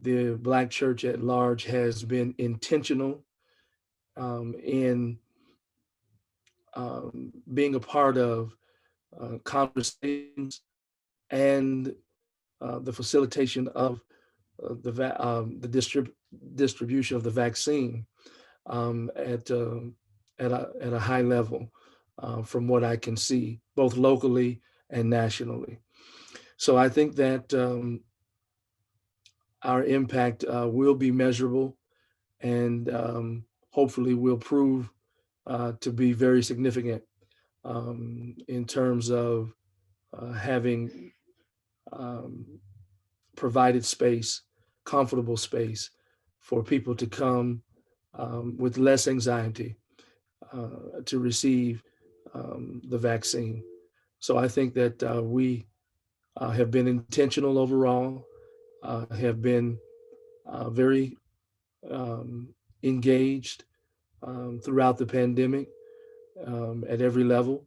the Black church at large has been intentional in being a part of conversations and the facilitation of the distribution of the vaccine um, at, uh, at a high level from what I can see, both locally and nationally. So I think that our impact will be measurable and hopefully will prove to be very significant in terms of having um, provided space, comfortable space for people to come with less anxiety to receive the vaccine. So I think that we have been intentional overall, have been very engaged throughout the pandemic at every level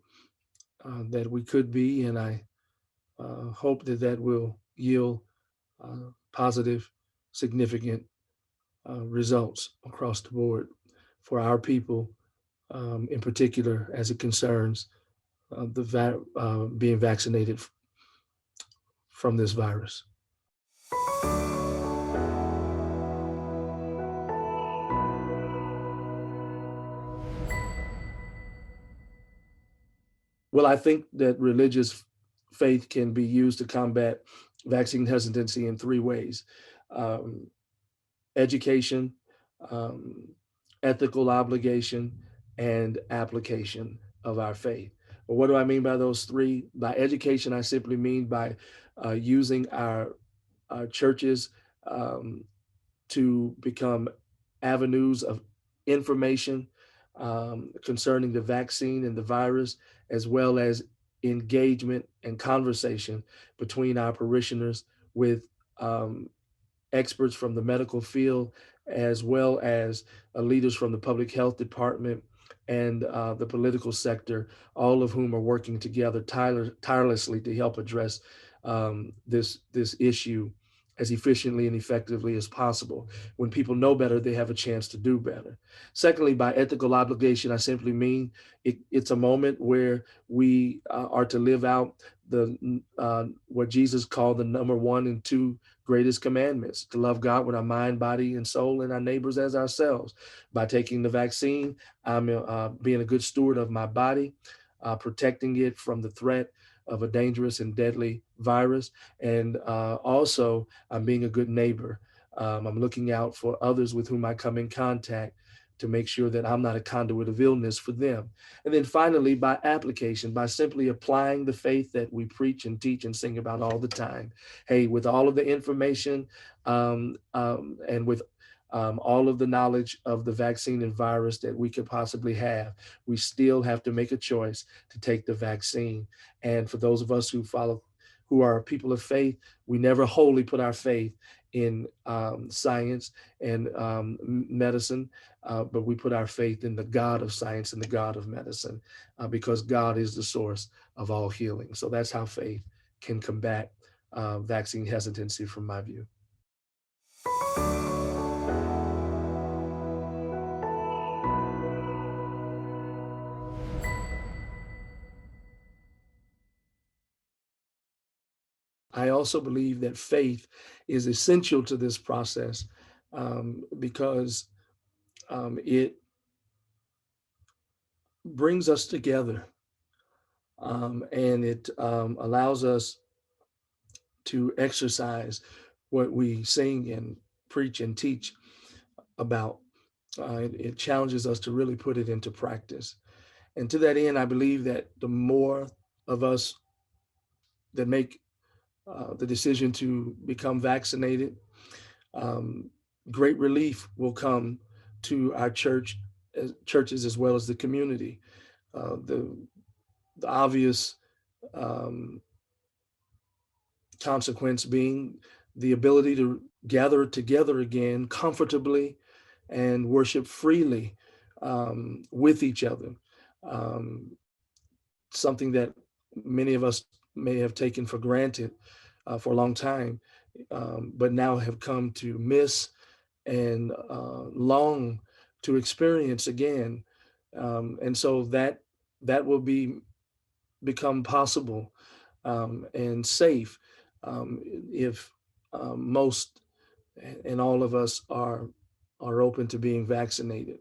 that we could be. And I hope that that will yield positive, significant results across the board for our people, in particular, as it concerns being vaccinated from this virus. Well, I think that religious faith can be used to combat vaccine hesitancy in three ways: um, education, um, ethical obligation, and application of our faith. Well, what do I mean by those three? By education, I simply mean by using our churches um, to become avenues of information concerning the vaccine and the virus, as well as engagement and conversation between our parishioners with um, experts from the medical field, as well as leaders from the public health department and the political sector, all of whom are working together tirelessly to help address this issue as efficiently and effectively as possible. When people know better, they have a chance to do better. Secondly, by ethical obligation, I simply mean it's a moment where we are to live out the what Jesus called the number one and two greatest commandments: to love God with our mind, body, and soul, and our neighbors as ourselves. By taking the vaccine, I'm being a good steward of my body, protecting it from the threat of a dangerous and deadly virus. And also, I'm being a good neighbor. I'm looking out for others with whom I come in contact to make sure that I'm not a conduit of illness for them. And then finally, by application, by simply applying the faith that we preach and teach and sing about all the time. Hey, with all of the information and with all of the knowledge of the vaccine and virus that we could possibly have, we still have to make a choice to take the vaccine. And for those of us who are people of faith, we never wholly put our faith in science and medicine, but we put our faith in the God of science and the God of medicine, because God is the source of all healing. So that's how faith can combat vaccine hesitancy from my view. I also believe that faith is essential to this process because it brings us together and it allows us to exercise what we sing and preach and teach about. It challenges us to really put it into practice. And to that end, I believe that the more of us that make the decision to become vaccinated, um, great relief will come to our churches as well as the community. The obvious um, consequence being the ability to gather together again comfortably and worship freely with each other. Um, Something that many of us may have taken for granted for a long time. but now have come to miss and long to experience again. And so that will become possible and safe if most and all of us are open to being vaccinated.